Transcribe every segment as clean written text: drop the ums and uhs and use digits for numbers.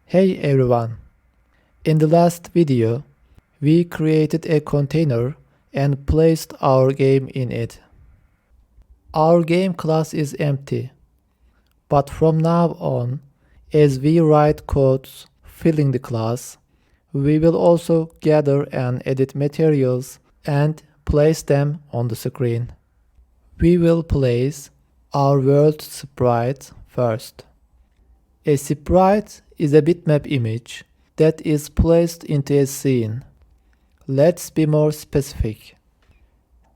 Hey everyone! In the last video, we created a container and placed our game in it. Our game class is empty, but from now on, as we write codes filling the class, we will also gather and edit materials and place them on the screen. We will place our world sprite first. A sprite is a bitmap image that is placed into a scene. Let's be more specific.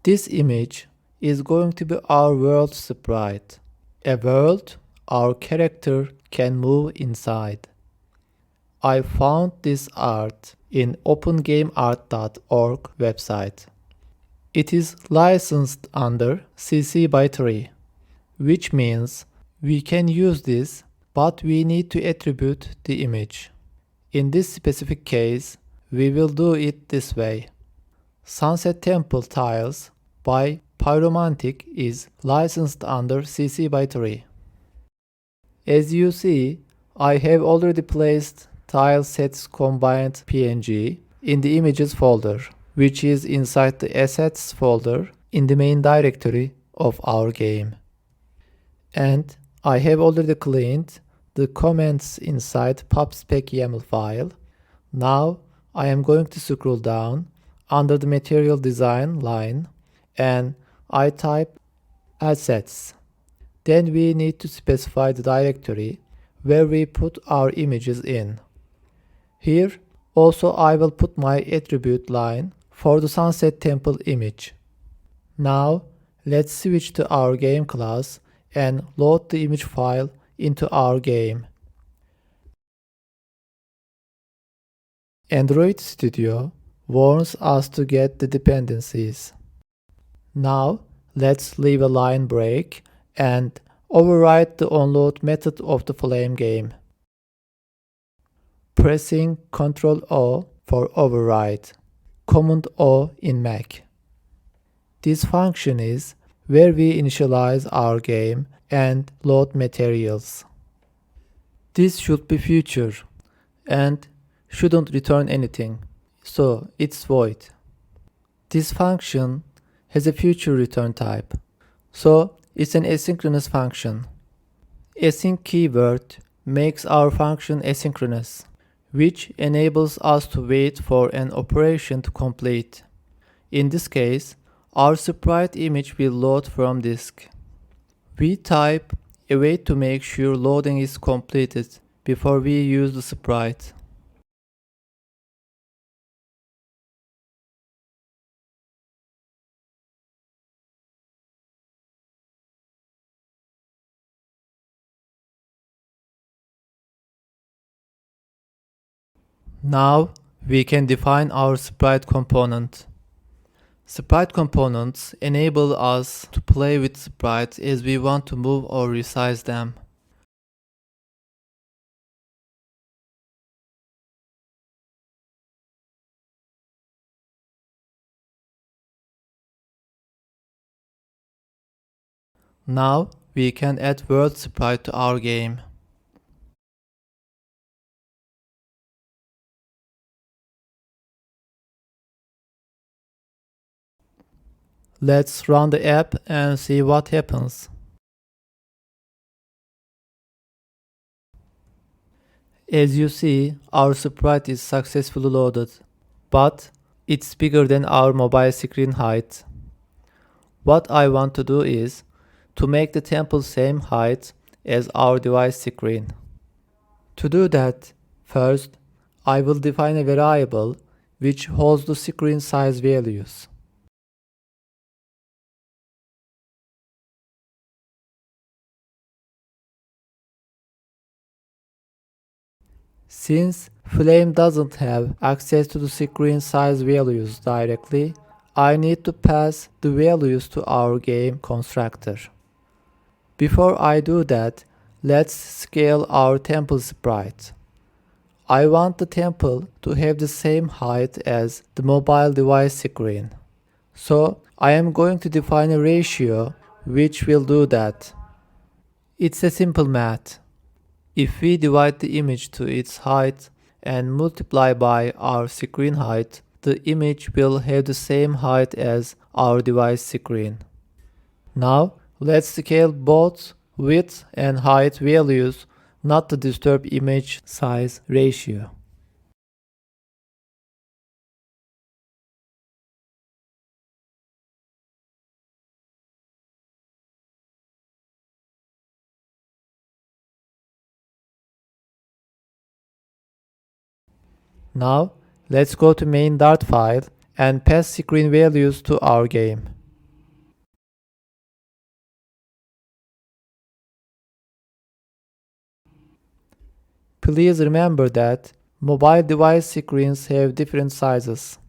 This image is going to be our world sprite, a world our character can move inside. I found this art in opengameart.org website. It is licensed under CC by 3, which means we can use this, but we need to attribute the image. In this specific case, we will do it this way. Sunset Temple Tiles by Pyromantic is licensed under CC by 3. As you see, I have already placed tile sets combined PNG in the images folder, which is inside the assets folder in the main directory of our game. And I have already cleaned the comments inside pubspec YAML file. Now I am going to scroll down under the material design line and I type assets. Then we need to specify the directory where we put our images in. Here also I will put my attribute line for the Sunset Temple image. Now let's switch to our game class and load the image file into our game. Android Studio warns us to get the dependencies. Now let's leave a line break and override the onload method of the Flame game. Pressing Ctrl O for override, Command O in Mac. This function is where we initialize our game and load materials. This should be future and shouldn't return anything, so it's void. This function has a future return type, so it's an asynchronous function. Async keyword makes our function asynchronous, which enables us to wait for an operation to complete. In this case, our sprite image will load from disk. We type await to make sure loading is completed before we use the sprite. Now we can define our sprite component. Sprite components enable us to play with sprites as we want to move or resize them. Now we can add world sprite to our game. Let's run the app and see what happens. As you see, our sprite is successfully loaded, but it's bigger than our mobile screen height. What I want to do is to make the temple same height as our device screen. To do that, first I will define a variable which holds the screen size values. Since Flame doesn't have access to the screen size values directly, I need to pass the values to our game constructor. Before I do that, let's scale our temple sprite. I want the temple to have the same height as the mobile device screen. So I am going to define a ratio which will do that. It's a simple math. If we divide the image to its height and multiply by our screen height, the image will have the same height as our device screen. Now, let's scale both width and height values not to disturb image size ratio. Now, let's go to main Dart file and pass screen values to our game. Please remember that mobile device screens have different sizes.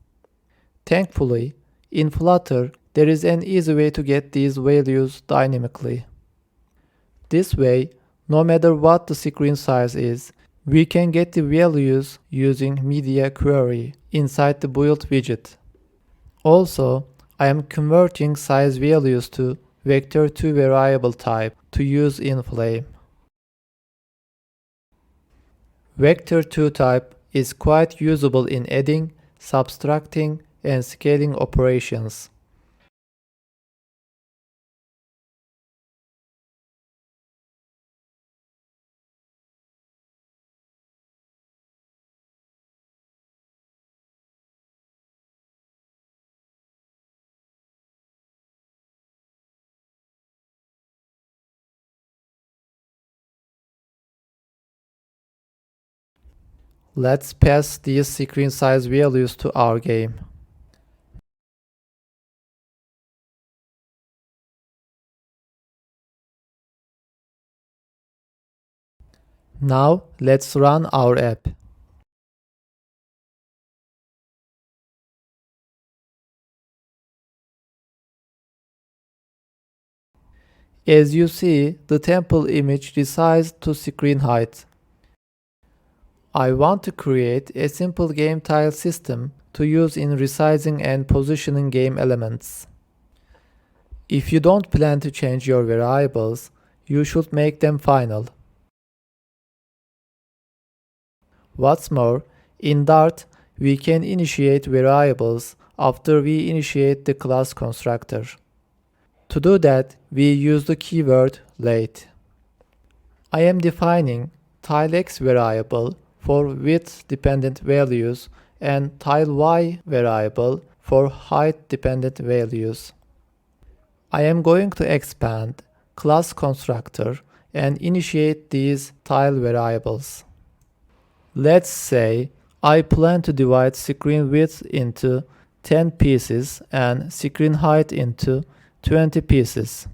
Thankfully, in Flutter, there is an easy way to get these values dynamically. This way, no matter what the screen size is, we can get the values using media query inside the build widget. Also, I am converting size values to vector2 variable type to use in Flame. Vector2 type is quite usable in adding, subtracting, and scaling operations. Let's pass these screen size values to our game. Now, let's run our app. As you see, the temple image resized to screen height. I want to create a simple game tile system to use in resizing and positioning game elements. If you don't plan to change your variables, you should make them final. What's more, in Dart, we can initiate variables after we initiate the class constructor. To do that, we use the keyword late. I am defining tilex variable for width-dependent values and tiley variable for height-dependent values. I am going to expand class constructor and initiate these tile variables. Let's say I plan to divide screen width into 10 pieces and screen height into 20 pieces.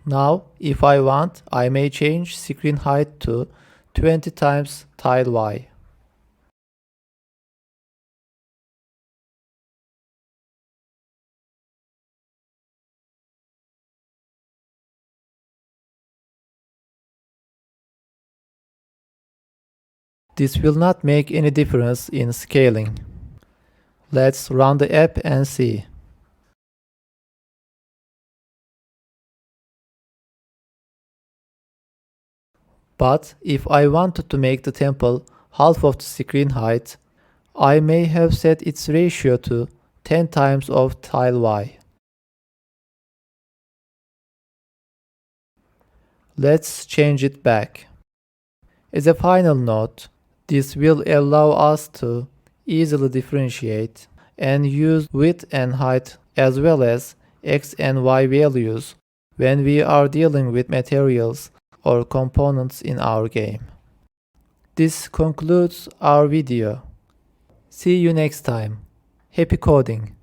Now, if I want, I may change screen height to 20 times tile y. This will not make any difference in scaling. Let's run the app and see. But if I wanted to make the temple half of the screen height, I may have set its ratio to 10 times of tile y. Let's change it back. As a final note, this will allow us to easily differentiate and use width and height as well as x and y values when we are dealing with materials or components in our game. This concludes our video. See you next time. Happy coding!